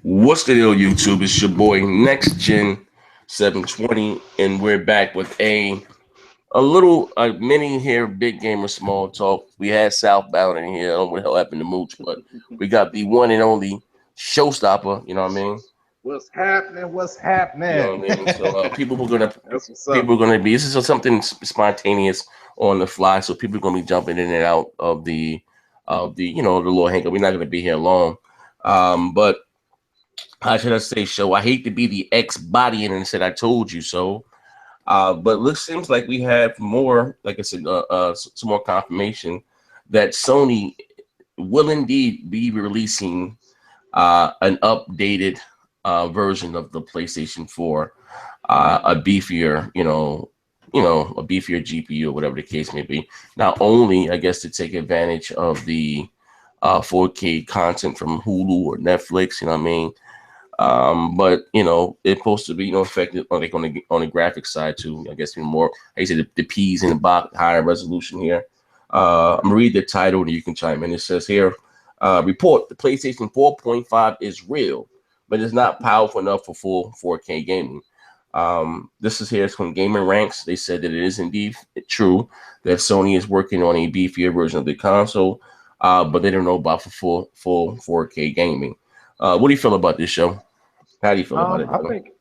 What's the deal, YouTube? It's your boy Next Gen 720, and we're back with a little mini here, big gamer small talk. We had Southbound in here. I don't know what the hell happened to Mooch, but we got the one and only showstopper. You know what I mean? What's happening? What's You know what happening? I mean? So That's what's people up. are gonna be. This is something spontaneous on the fly. So people are gonna be jumping in and out of the the little hangout. We're not gonna be here long. But how should I say, show? I hate to be the ex body and said I told you so. But looks seems like we have more, like I said, some more confirmation that Sony will indeed be releasing an updated version of the PlayStation 4, a beefier, a beefier GPU or whatever the case may be. Not only, I guess, to take advantage of the 4K content from Hulu or Netflix, you know what I mean? But it's supposed to be affected on the graphic side too. I guess even more. Like you said, the P's in the box, higher resolution here. I'm gonna read the title and you can chime in. It says here, report: the PlayStation 4.5 is real, but it's not powerful enough for full 4K gaming. This is here from Gamer Ranks. They said that it is indeed true that Sony is working on a beefier version of the console, but they don't know about for full 4K gaming. What do you feel about this show? How do you feel about it, I brother? think,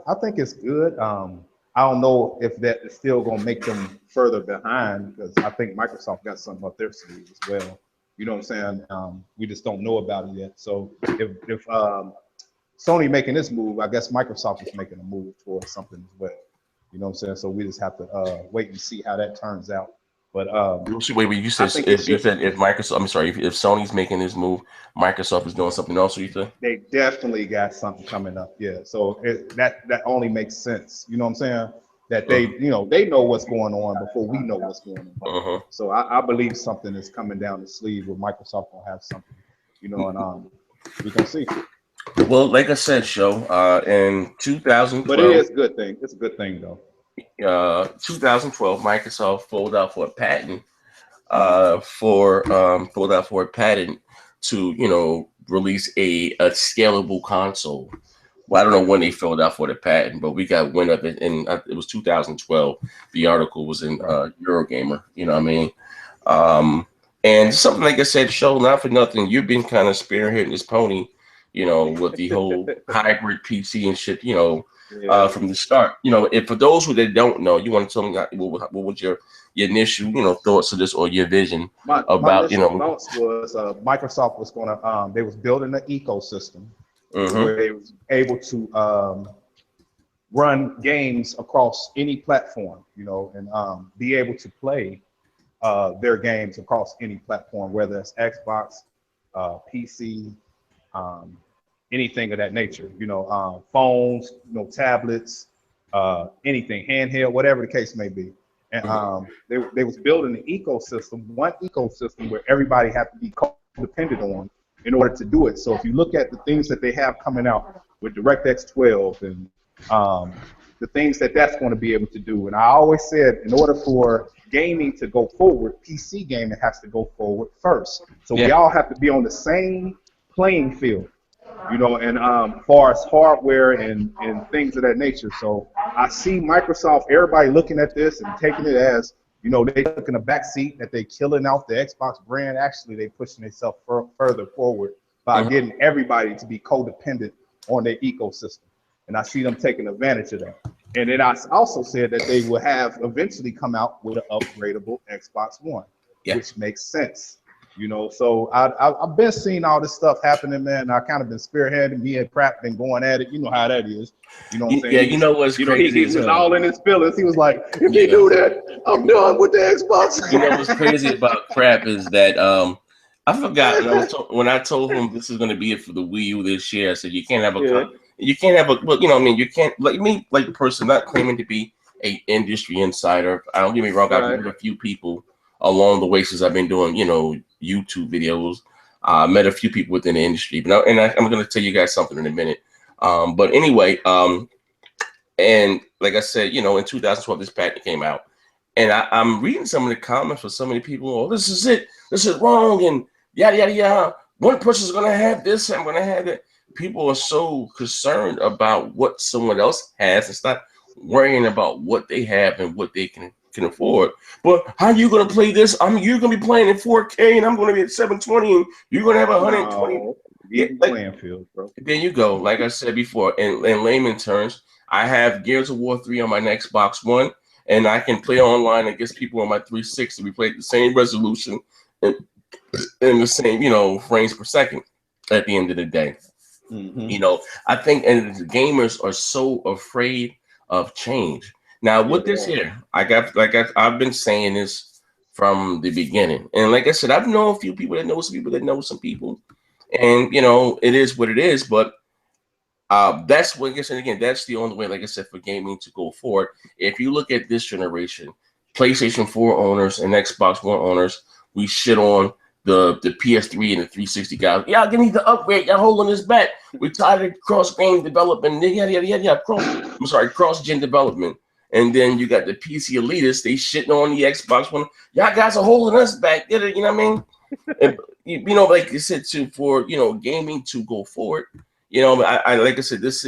I think it's good. I don't know if that is still going to make them further behind because I think Microsoft got something up their sleeve as well. You know what I'm saying? We just don't know about it yet. So if Sony making this move, I guess Microsoft is making a move towards something as well. You know what I'm saying? So we just have to wait and see how that turns out. But Wait, you I said think it if you should. said if Microsoft, I'm sorry, if Sony's making this move, Microsoft is doing something else. You think? They definitely got something coming up. Yeah. So that only makes sense. You know what I'm saying? That Uh, they know what's going on before we know what's going on. uh-huh. So I believe something is coming down the sleeve where Microsoft will have something, and we're gonna see. Well, like I said, show in But it 2012, is a good thing. It's a good thing though. 2012, Microsoft pulled out for a patent pulled out for a patent to release a scalable console. Well, I don't know when they filled out for the patent, but we got wind of it, and it was 2012. The article was in Right. Eurogamer. You know what I mean? And something like I said, show not for nothing. You've been kind of spearheading this pony, with the whole hybrid PC and shit. Yeah. From the start. If for those who they don't know, you want to tell them what was your initial thoughts of this or your vision My about initial thoughts was Microsoft was going to they was building an ecosystem mm-hmm, where they was able to run games across any platform, and be able to play their games across any platform, whether it's Xbox, PC, um, anything of that nature. Phones, tablets, anything, handheld, whatever the case may be. And they was building an ecosystem, one ecosystem where everybody had to be co-dependent on in order to do it. So if you look at the things that they have coming out with DirectX 12 and the things that that's going to be able to do. And I always said, in order for gaming to go forward, PC gaming has to go forward first. So we Yeah. all have to be on the same playing field, and far as hardware and things of that nature. So I see Microsoft, everybody looking at this and taking it as, they took in a back seat that they killing out the Xbox brand. Actually, they pushing themselves further forward by mm-hmm. getting everybody to be codependent on their ecosystem. And I see them taking advantage of that. And then I also said that they will have eventually come out with an upgradable Xbox One, Yeah. which makes sense. So I've been seeing all this stuff happening, man. I kind of been spearheading. Me and Pratt been going at it. You know how that is. You know what I'm saying? Yeah, He you was, know what's crazy he as was hell. all in his feelings. He was like, if they Yeah. do that, I'm done with the Xbox. You know what's crazy about crap is that I forgot when I told him this is going to be it for the Wii U this year. I said Yeah, you can't have a well, I mean, you can't like me like the person not claiming to be a industry insider. I don't get me wrong. I've right. met a few people along the way since I've been doing YouTube videos. Met a few people within the industry, but I'm going to tell you guys something in a minute. But anyway, and like I said, in 2012 this patent came out. And I'm reading some of the comments for so many people. Oh, this is it. This is wrong, and yada yada yada. One person's gonna have this. I'm gonna have it. people are so concerned about what someone else has. It's not worrying about what they have and what they can afford. But how you gonna play this? You're gonna be playing in 4K, and I'm gonna be at 720, and you're gonna have 120. No, Yeah, even like, playing field, bro. there you go. Like I said before, in layman terms, I have Gears of War 3 on my Xbox One, and I can play online against people on my 360. We play at the same resolution and in the same, frames per second at the end of the day. Mm-hmm. I think and the gamers are so afraid of change. Now, Yeah, with they this are. here, I've been saying this from the beginning. And like I said, I've known a few people that know some people that know some people. And, it is what it is. But that's what, like I said, again, that's the only way, like I said, for gaming to go forward. If you look at this generation, PlayStation 4 owners and Xbox One owners, we shit on the PS3 and the 360 guys. Y'all give me the upgrade. Y'all holding this back. We're tired of cross game development. Yada, yada, yada, yada. Cross gen development. And then you got the PC elitists. They shitting on the Xbox One. Y'all guys are holding us back. You know what I mean? And, like you said, for gaming to go forward. I like I said, this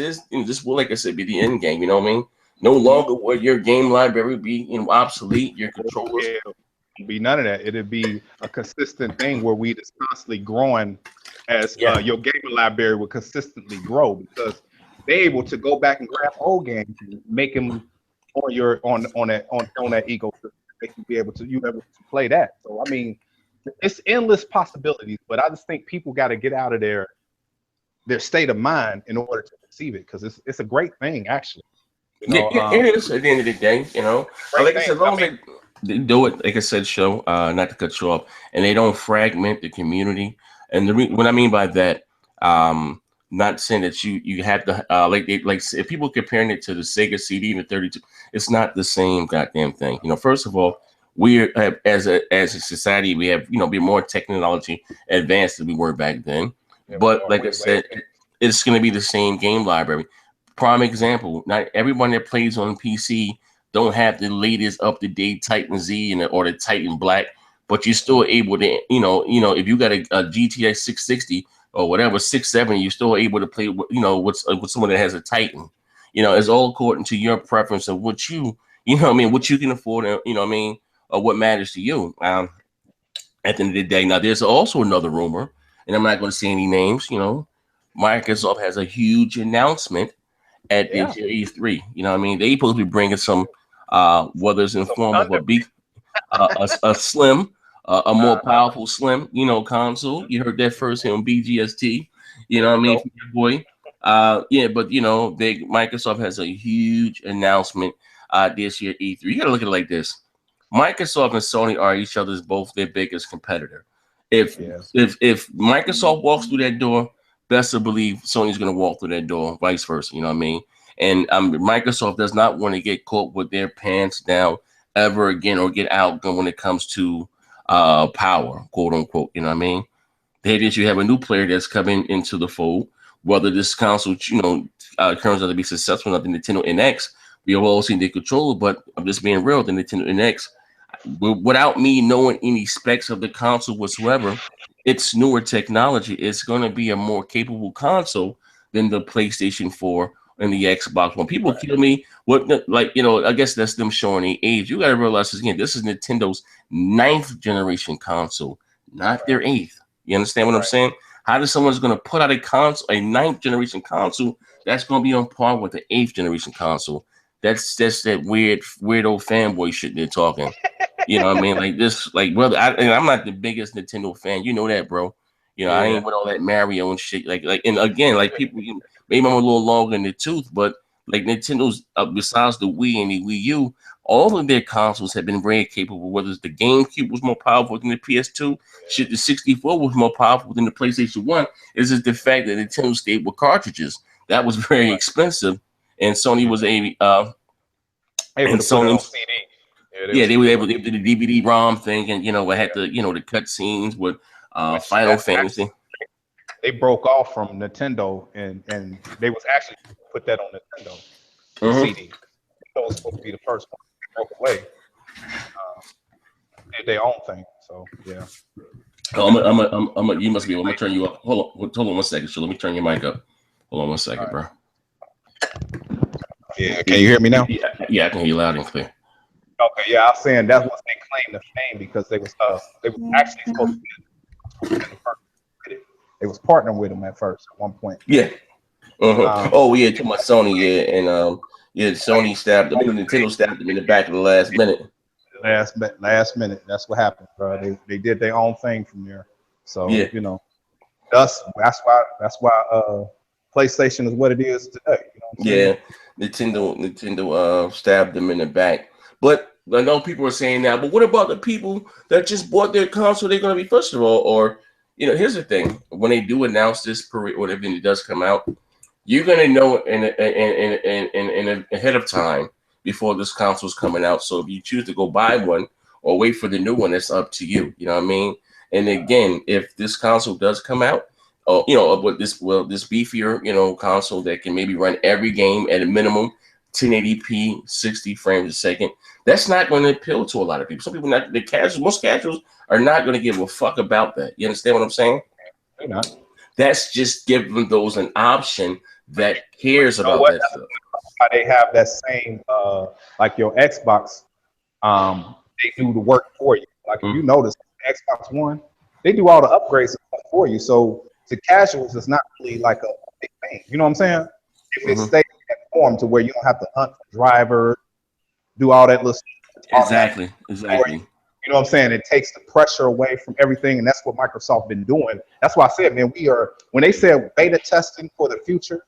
will, like I said, be the end game. You know what I mean? No longer will your game library be obsolete. Your controllers. Yeah, it'll be none of that. It'll be a consistent thing where we just constantly growing as Yeah. your gaming library will consistently grow because they're able to go back and grab old games and make them on your on that ecosystem, make you be able to play that. So I mean, it's endless possibilities, but I just think people got to get out of their state of mind in order to receive it because it's a great thing actually. It is at the end of the day. Great Like I thing. said, as long as they do it, like I said, show not to cut you off, and they don't fragment the community. And what I mean by that, not saying that you have to like if people comparing it to the Sega CD and the 32, it's not the same goddamn thing. First of all, we have as a society we have be more technology advanced than we were back then. Yeah, we But are like I way, said, it's going to be the same game library. Prime example, not everyone that plays on PC don't have the latest up to date Titan Z or the Titan Black, but you're still able to, if you got a GTX 660 or whatever 670, you're still able to play, with someone that has a Titan. It's all according to your preference of what what you can afford, or what matters to you. At the end of the day, now there's also another rumor, and I'm not going to say any names. Microsoft has a huge announcement at yeah. this year E3. They supposed to be bringing some, whether it's in Some form of thunder. a beef, a slim, a more Uh-huh. powerful slim, console. You heard that first here on BGST. You There know what you I mean, go. from your boy. Yeah, but Microsoft has a huge announcement this year E3. You got to look at it like this: Microsoft and Sony are each other's both their biggest competitor. If Yes. if Microsoft walks through that door, best to believe Sony's going to walk through that door, vice versa. You know what I mean? And Microsoft does not want to get caught with their pants down ever again or get outgunned when it comes to power, quote unquote. You know what I mean? Here it is, you have a new player that's coming into the fold. Whether this console, turns out to be successful, not the Nintendo NX, we have all seen the controller, but I'm just being real, the Nintendo NX, without me knowing any specs of the console whatsoever, it's newer technology. It's going to be a more capable console than the PlayStation 4 and the Xbox One. People Right. kill me. I guess that's them showing the age. You got to realize this again. This is Nintendo's ninth generation console, not their eighth. You understand what I'm Right. saying? How does someone's going to put out a ninth generation console that's going to be on par with the eighth generation console? That's that weirdo fanboy shit they're talking. You know what I mean? Like this, like brother, and I'm not the biggest Nintendo fan. You know that, bro. I Yeah. ain't with all that Mario and shit. And again, like people, maybe I'm a little longer in the tooth, but like Nintendo's, besides the Wii and the Wii U, all of their consoles have been very capable. Whether it's the GameCube was more powerful than the PS2, shit, the 64 was more powerful than the PlayStation 1. It's just the fact that Nintendo stayed with cartridges. That was very Right. expensive, and Sony was Able and to put it on Sony. CD. Yeah, they Yeah, was they were able able to. to do the DVD ROM thing, and I had Yeah. the cut scenes with Which Final that Fantasy. they broke off from Nintendo and they was actually put that on Nintendo, the Mm-hmm. CD. That was supposed to be the first one. They broke away. Did their own thing. So yeah. Oh, you must be. I'm gonna turn you up. Hold on 1 second. So let me turn your mic up. Hold on one second, All bro. Yeah, can you hear me now? Yeah, I can hear you loud and clear. Okay, yeah, I was saying that's what they claimed the fame because they was actually supposed to be in the first credit. They was partnering with them at first at one point. Yeah. Um, Oh yeah, to my Sony, yeah, and yeah, Sony stabbed. I mean, Nintendo stabbed them in the back at the last minute. last minute, that's what happened, bro. They did their own thing from there. So Yeah, you know, that's why PlayStation is what it is today. You know what I'm saying? yeah, Nintendo stabbed them in the back. But I know people are saying now, but what about the people that just bought their console? They're going to be first of all, or here's the thing: when they do announce this parade, whatever it does come out, you're gonna know in ahead of time before this console's coming out. So if you choose to go buy one or wait for the new one, it's up to you. You know what I mean? And again, if this console does come out, oh, but this beefier, console that can maybe run every game at a minimum 1080p, 60 frames a second. That's not going to appeal to a lot of people. Some people not most casuals are not going to give a fuck about that. You understand what I'm saying? They're not. That's just giving those an option that cares You know about what? that That's stuff. why they have that same like your Xbox. They do the work for you. Like if you Mm, notice, Xbox One, they do all the upgrades and stuff for you. So to casuals, it's not really like a big thing. You know what I'm saying? If it mhm. stays in that form to where you don't have to hunt for drivers, do all that little stuff automatic Exactly, for you. exactly. You know what I'm saying? It takes the pressure away from everything, and that's what Microsoft been doing. That's why I said, man, when they said beta testing for the future,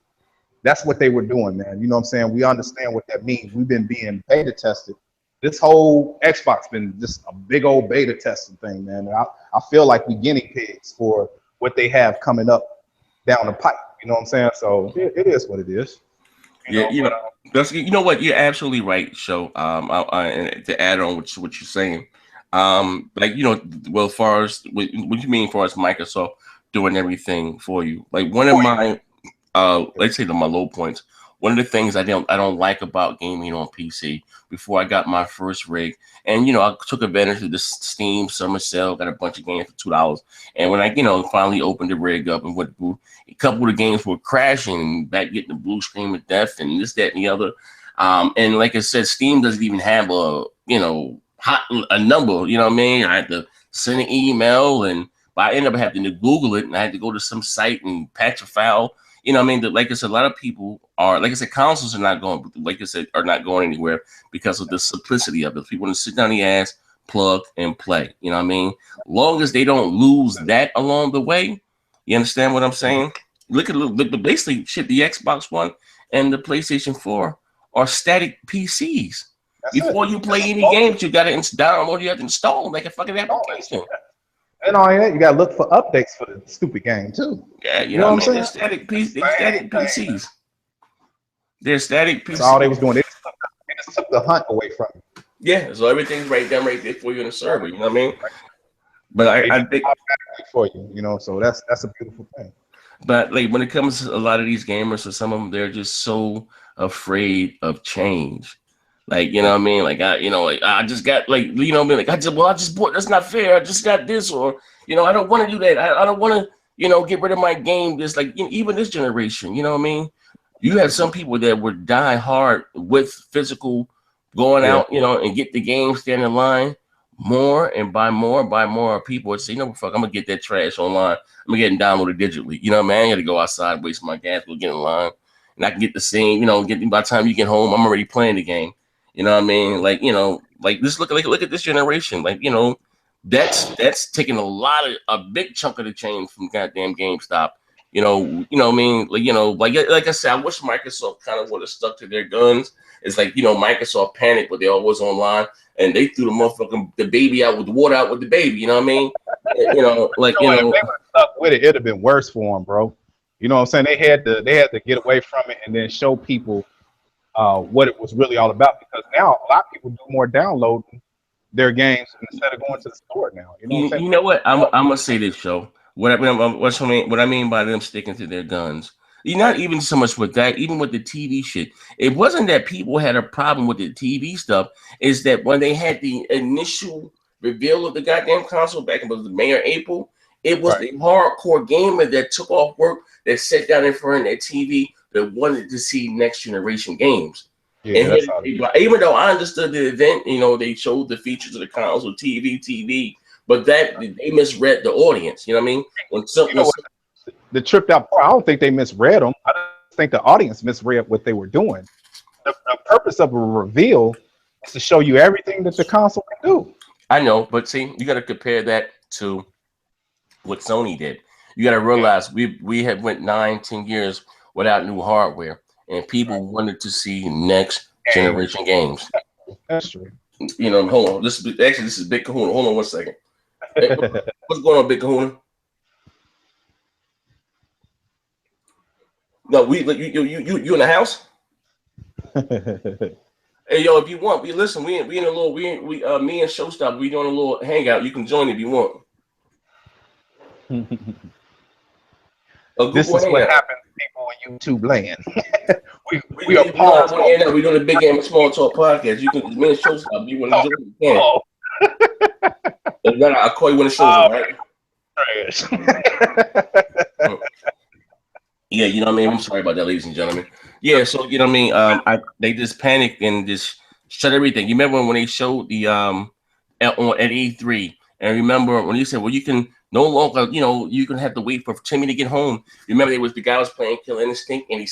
that's what they were doing, man. You know what I'm saying? We understand what that means. We've been being beta tested. This whole Xbox been just a big old beta testing thing, man. And I feel like we guinea pigs for what they have coming up down the pipe. You know what I'm saying? So it is what it is. You Yeah, know, but that's what you're absolutely right. So, and to add on what you're saying, like well, as far as what you mean, as far as Microsoft doing everything for you, like one of for you, my let's say my low points. One of the things I don't like about gaming on PC before I got my first rig, and I took advantage of the Steam summer sale, got a bunch of games for $2, and when I finally opened the rig up and went to a couple of the games were crashing, back getting the blue screen of death and this, that, and the other. And like I said, Steam doesn't even have a number. You know what I mean? I had to send an email, and but I ended up having to Google it, and I had to go to some site and patch a file. You know what I mean? Like I said, a lot of people are, like I said, consoles are not going, like I said, are not going anywhere because of the simplicity of it. People want to sit down the ass, plug, and play. You know what I mean? Long as they don't lose that along the way, you understand what I'm saying? Look at basically shit. The Xbox One and the PlayStation 4 are static PCs. that's it. Before you play That's any all games, you got to download, you have to install like a fucking it. application. And all that, you gotta look for updates for the stupid game too. Yeah, You know what I'm They're saying? they're Same static thing. PCs. They're static That's all they PCs. was doing. They just took the hunt away from you. Yeah, so everything's right there for you in the server. You know what I mean? But They do I it think, automatically for you. You know, so that's a beautiful thing. but like when it comes to a lot of these gamers, or some of them, they're just so afraid of change. Like you know what I mean? Like like I just got like what I mean? Like I just bought. That's not fair. I just got this, or I don't want to do that. I don't want to get rid of my game. This like even this generation. You know what I mean? You have some people that would die hard with physical going Yeah. out, and get the game, stand in line more and buy more people would say, fuck, I'm gonna get that trash online. I'm gonna get it downloaded digitally. You know what I mean? I gotta go outside, waste my gas, go get in line. And I can get the same, get by the time you get home, I'm already playing the game. You know what I mean? Like, like this look at this generation. Like, that's taking a big chunk of the change from goddamn GameStop. What I mean? Like I said, I wish Microsoft kind of would have stuck to their guns. It's like, Microsoft panicked, but they always online and they threw the baby out with the water out with the baby. You know what I mean? If they would have stuck with it, it'd have been worse for them, bro. You know what I'm saying? They had to get away from it and then show people what it was really all about. Because now a lot of people do more downloading their games instead of going to the store now. You know what I'm saying? you know what? I'm gonna say this, show. What I mean by them sticking to their guns. You're not even so much with that, even with the TV shit. It wasn't that people had a problem with the TV stuff. Is that when they had the initial reveal of the goddamn console back in May or April, It was the hardcore gamer that took off work, that sat down in front of their TV, that wanted to see next generation games. Yeah, And that's how even though I understood the event, they showed the features of the console, TV, but that they misread the audience. You know what I mean? The tripped out part, I don't think they misread them. I think the audience misread what they were doing. The purpose of a reveal is to show you everything that the console can do. I know, but see, you got to compare that to what Sony did. You got to realize we have went 9-10 years without new hardware, and people wanted to see next generation games. That's true. Hold on. This is Big Kahuna. Hold on 1 second. Hey, what's going on, Big Kahuna? No, you in the house? Hey, yo, if you want, me and Showstopper, we doing a little hangout. You can join if you want. This is what happens to people in YouTube land. we are paused. We're doing a big game of small talk podcast. You can, me and Showstopper, you want to join? You can. If not, I'll call you when the show's on, right? Yeah, you know what I mean? I'm sorry about that, ladies and gentlemen. Yeah, so you know what I mean? They just panicked and just shut everything. You remember when they showed the at E3, and remember when you said, well, you can no longer, you can have to wait for Timmy to get home. Remember, the guy was playing Killer Instinct, and he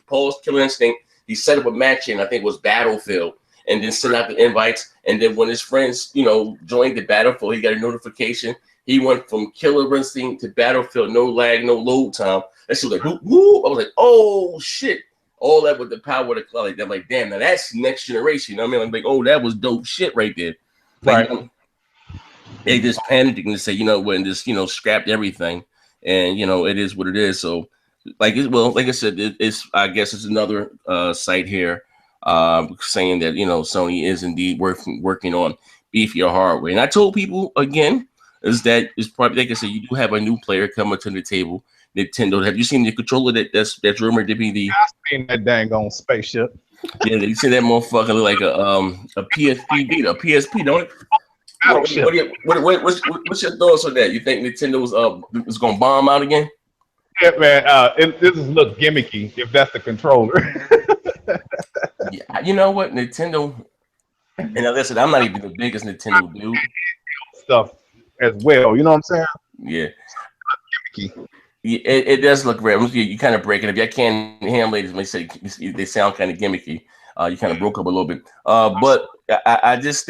paused Killer Instinct. He set up a match in, I think it was Battlefield, and then sent out the invites. And then when his friends, joined the Battlefield, he got a notification. He went from Killer Instinct to Battlefield, no lag, no load time. That shit was like, whoop. I was like, oh shit. All that with the power of the cloud. Like, I'm like, damn, now that's next generation. You know what I mean? I'm like, oh, that was dope shit right there. Like, right. They just panicked and say, and just, scrapped everything. And, it is what it is. So, like I said, I guess it's another site here saying that, Sony is indeed working on beefier hardware. And I told people, again, is that it's probably, like I said, you do have a new player coming to the table. Nintendo. Have you seen the controller that's rumored to be the? I've seen that dang on spaceship. Yeah, you see that motherfucker look like a PSP Vita, a PSP, don't it? What's your thoughts on that? You think Nintendo's is gonna bomb out again? Yeah, man. This look gimmicky if that's the controller. Yeah, you know what, Nintendo. And listen, I'm not even the biggest Nintendo dude. Stuff as well, you know what I'm saying? Yeah. Gimmicky. It does look rare. You kind of break it. If you can't handle ladies, may say they sound kind of gimmicky. You kind of broke up a little bit. But I just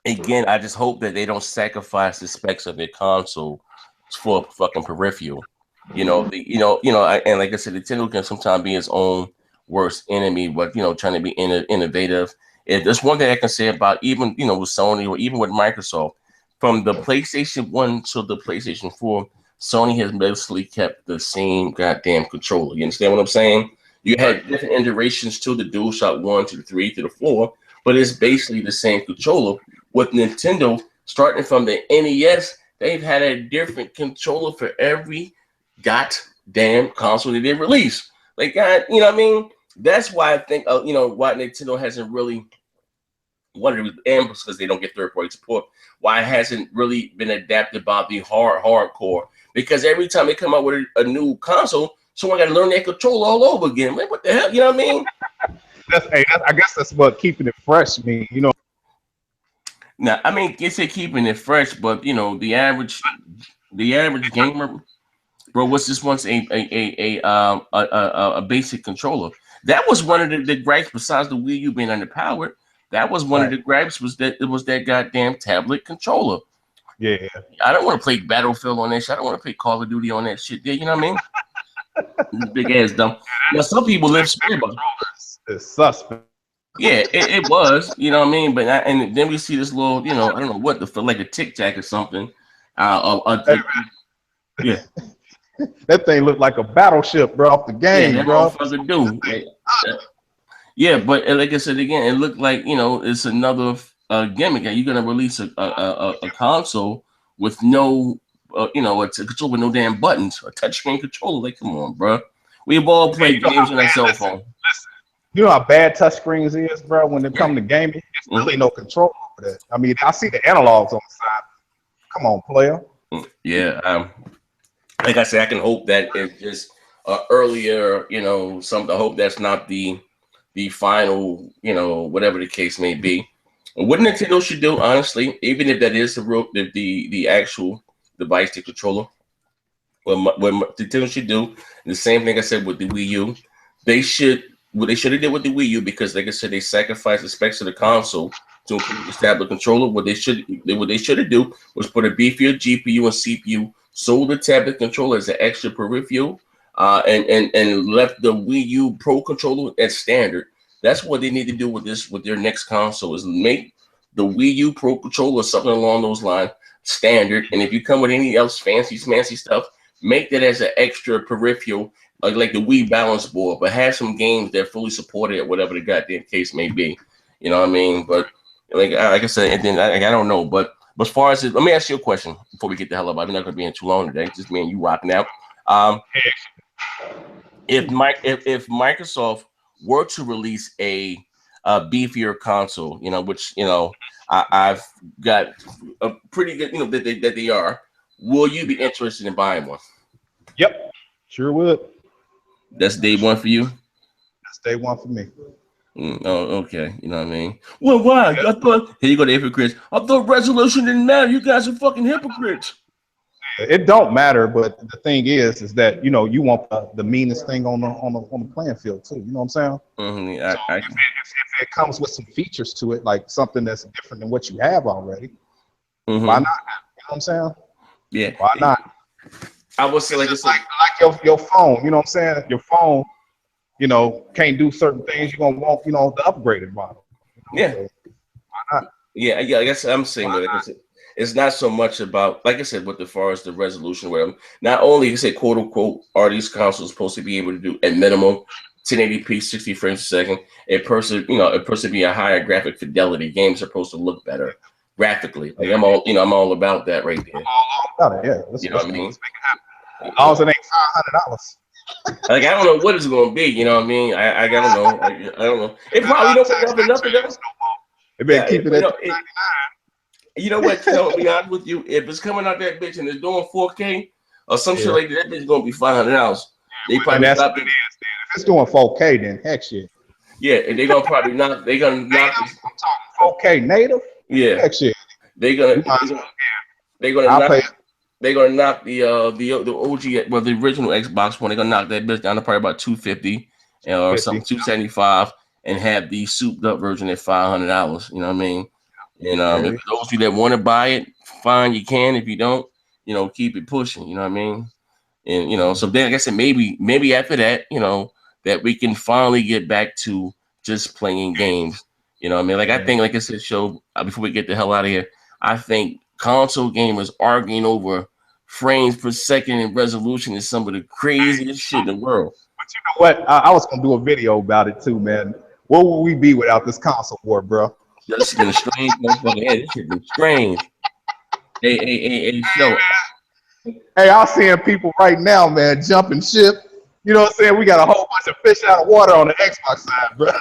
again, I just hope that they don't sacrifice the specs of their console for fucking peripheral. And like I said, Nintendo can sometimes be its own worst enemy, but trying to be innovative. And there's one thing I can say about even with Sony or even with Microsoft, from the PlayStation 1 to the PlayStation 4. Sony has basically kept the same goddamn controller. You understand what I'm saying? You had different iterations to the DualShock 1 to the 3 to the 4, but it's basically the same controller. With Nintendo, starting from the NES, they've had a different controller for every goddamn console that they release. Like, God, you know what I mean? That's why I think, why Nintendo hasn't really, and because they don't get third-party support, why it hasn't really been adapted by the hardcore. Because every time they come out with a new console, someone got to learn that controller all over again. Like, what the hell? You know what I mean? I guess that's what keeping it fresh means, Now, I mean, it's keeping it fresh, but the average gamer, bro, what's this once a basic controller? That was one of the gripes. Besides the Wii U being underpowered, that was one of the gripes. Was that it was that goddamn tablet controller? Yeah, I don't want to play Battlefield on that shit. I don't want to play Call of Duty on that shit. You know what I mean? Big ass dumb. Now some people live scared about it's suspect. Yeah, it was. You know what I mean? But and then we see this little, I don't know what the like a Tic Tac or something. Yeah. That thing looked like a battleship, bro, off the game, yeah, that bro. Motherfucker do. Yeah, but like I said again, it looked like it's another gimmick. You're gonna release a console with no, a controller with no damn buttons, a touchscreen controller. Like, come on, bro. We've all played games on our cell phone. Listen, you know how bad touchscreens is, bro. When it comes to gaming, it's really no control over that. I mean, I see the analogs on the side. Come on, player. Yeah. Like I said, I can hope that it's just earlier, some. I hope that's not the final, whatever the case may be. What Nintendo should do, honestly, even if that is the actual device, the controller, what Nintendo should do, the same thing I said with the Wii U, they should what they should have did with the Wii U, because like I said, they sacrificed the specs of the console to include the tablet controller. What they should have do was put a beefier GPU and CPU, sold the tablet controller as an extra peripheral, and left the Wii U Pro controller as standard. That's what they need to do with their next console, is make the Wii U Pro controller, something along those lines, standard. And if you come with any else fancy stuff, make that as an extra peripheral, like the Wii balance board, but have some games that fully supported it, whatever the goddamn case may be. You know what I mean? But like I said, and then I don't know. But as far as let me ask you a question before we get the hell up. I'm not going to be in too long today. Just me and you rocking out. If Microsoft were to release a beefier console, which I've got a pretty good, that they are, will you be interested in buying one? Yep, sure would. That's day one for you. That's day one for me. Oh, okay. You know what I mean? Well, why? I thought, here you go, the hypocrites. I thought resolution didn't matter. You guys are fucking hypocrites. It don't matter, but the thing is that you want the meanest thing on the playing field too. You know what I'm saying? Mm-hmm. If it comes with some features to it, like something that's different than what you have already, why not? You know what I'm saying? Yeah. Why not? I would say like your phone. You know what I'm saying? Your phone, can't do certain things. You're gonna want, the upgraded model. Yeah. So why not? Yeah. I guess I'm saying that it's not so much about, like I said, with as far as the resolution, where not only you say quote unquote are these consoles supposed to be able to do at minimum 1080p 60 frames a second, a person be a higher graphic fidelity. Games are supposed to look better graphically. Like I'm all about that right there. All about it, yeah. Let's what I mean? Let's make it happen. All it ain't $500. Like I don't know what it's going to be. You know what I mean? I don't know. I don't know. It probably don't put up enough of them. They better keep it at 99. You know what? To be honest with you, if it's coming out that bitch and it's doing 4K or some shit like that bitch is gonna be $500. They probably that's what it is. If it's doing 4K, then heck shit. Yeah, and they're gonna probably knock. They're gonna knock. I'm talking 4K native. Yeah, heck shit. They're gonna knock the OG, well, the original Xbox one. They're gonna knock that bitch down to probably about 250 or something, 275, and have the souped up version at $500. You know what I mean? And if those of you that want to buy it, fine, you can. If you don't, keep it pushing. You know what I mean? And so then, like I said, maybe after that, that we can finally get back to just playing games. You know what I mean? Like I think, like I said, before we get the hell out of here, I think console gamers arguing over frames per second and resolution is some of the craziest shit in the world. But you know what? I was gonna do a video about it too, man. What would we be without this console war, bro? This has been strange, motherfucker. Yeah, this shit been strange. Hey, show. Hey, I'm seeing people right now, man, jumping ship. You know what I'm saying? We got a whole bunch of fish out of water on the Xbox side, bro.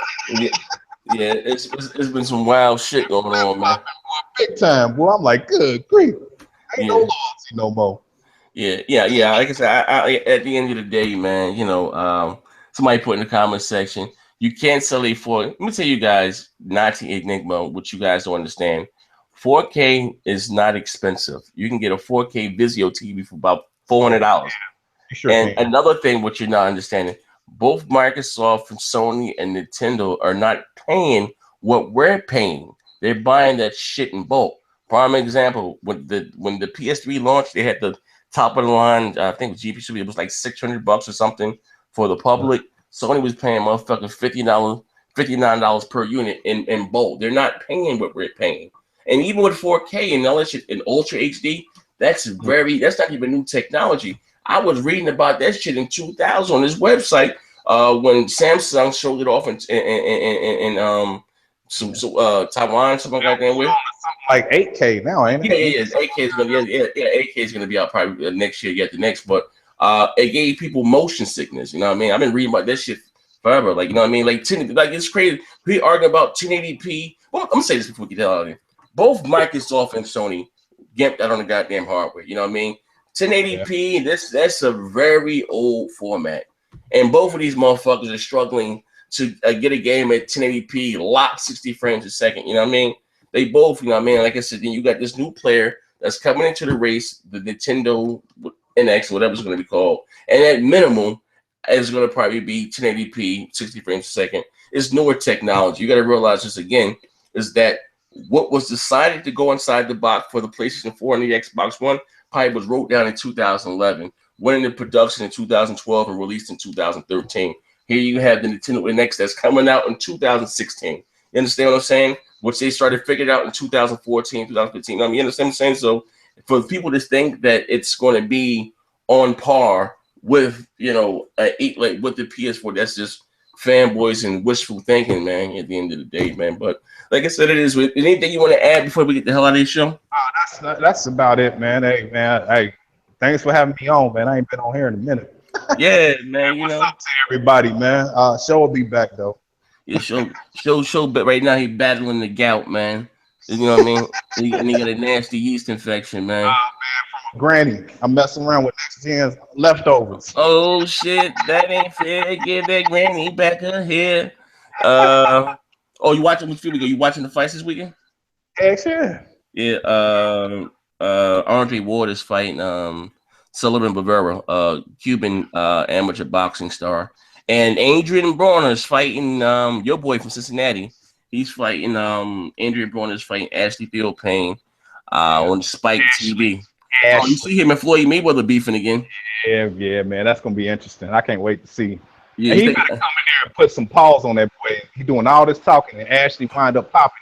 Yeah, it's been some wild shit going on, man. Big time, boy. I'm like, good grief. Ain't no loyalty no more. Yeah. Like I said, I at the end of the day, man, somebody put in the comment section, you can't sell a 4. Let me tell you guys, Nazi Enigma, what you guys don't understand. 4K is not expensive. You can get a 4K Vizio TV for about $400. Sure and can. Another thing, what you're not understanding, both Microsoft and Sony and Nintendo are not paying what we're paying. They're buying that shit in bulk. Prime example, when the PS3 launched, they had the top of the line, I think GPU, it was like $600 or something for the public. Sony was paying motherfucking $59 per unit in bulk. They're not paying what we're paying. And even with 4K and all that shit in Ultra HD, that's not even new technology. I was reading about that shit in 2000 on this website when Samsung showed it off in Taiwan, something like that. With like 8K now, ain't it? Yeah. 8K is gonna be out probably next year, yet the next. But it gave people motion sickness. You know what I mean? I've been reading about this shit forever. Like, you know what I mean? Like it's crazy. We arguing about 1080p. Well, I'm gonna say this before we get out of here. Both Microsoft and Sony gimped out on the goddamn hardware. You know what I mean? 1080p. That's a very old format, and both of these motherfuckers are struggling to get a game at 1080p, lock 60 frames a second. You know what I mean? They both, you know what I mean? Like I said, then you got this new player that's coming into the race, the Nintendo NX, whatever it's going to be called, and at minimum, is going to probably be 1080p, 60 frames a second. It's newer technology. You got to realize this again is that what was decided to go inside the box for the PlayStation 4 and the Xbox One probably was wrote down in 2011, went into production in 2012, and released in 2013. Here you have the Nintendo NX that's coming out in 2016. You understand what I'm saying? Which they started figuring out in 2014, 2015. I mean, you understand what I'm saying? So for people to think that it's going to be on par with, you know, like with the PS4, that's just fanboys and wishful thinking, man, at the end of the day, man. But like I said, it is. Anything you want to add before we get the hell out of this show? That's about it, man. Hey, man. Hey, thanks for having me on, man. I ain't been on here in a minute. Yeah, man. You What's know, up to everybody, man? Show will be back though. yeah, show. But right now he battling the gout, man. You know what I mean? And he got a nasty yeast infection, man. Granny, I'm messing around with next gen's leftovers. Oh shit, that ain't fair. Get that granny back her here. Oh, you watching which video? You watching the fights this weekend? Heck yeah. Yeah. Andre Ward is fighting Sullivan Bavera, Cuban amateur boxing star, and Adrian Broner is fighting your boy from Cincinnati. He's fighting Adrian Broner is fighting Ashley Field Payne on Spike TV. Oh, you see him and Floyd Mayweather beefing again. Yeah, man. That's gonna be interesting. I can't wait to see. Yeah, he better come in there and put some pause on that boy. He doing all this talking and Ashley wind up popping.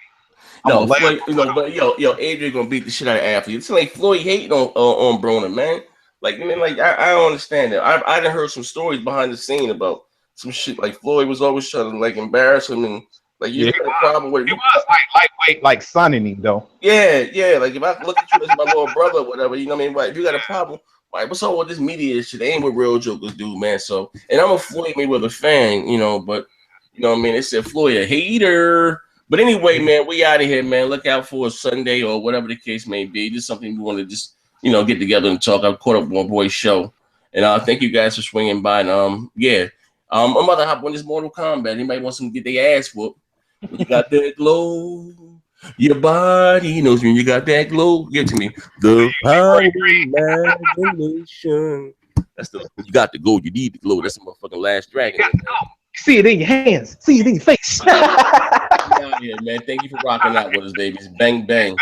No, Floyd, but yo, Adrian gonna beat the shit out of athletes. It's like Floyd hating on Broner, man. Like, I mean, like I don't understand that. I done heard some stories behind the scene about some shit. Like Floyd was always trying to like embarrass him and like you had a problem with it. He was like lightweight, like sunning him though. Yeah. Like if I look at you as my little brother or whatever, you know what I mean? Right? If you got a problem, like what's up with this media shit? They ain't what real jokers do, man. So, and I'm a Floyd Mayweather fan, you know, but you know what I mean? They said Floyd a hater. But anyway, man, we out of here, man. Look out for a Sunday or whatever the case may be. Just something we want to just, you know, get together and talk. I've caught up with my boy's show. And thank you guys for swinging by. And yeah. I'm about to hop on this Mortal Kombat. Anybody wants to get their ass whooped? You got that glow. Your body knows when you got that glow. Give it to me. The power of imagination. That's the you got the glow. You need the glow. That's the motherfucking Last Dragon. See it in your hands. See it in your face. Yeah, man. Thank you for rocking out with us, babies. Bang, bang.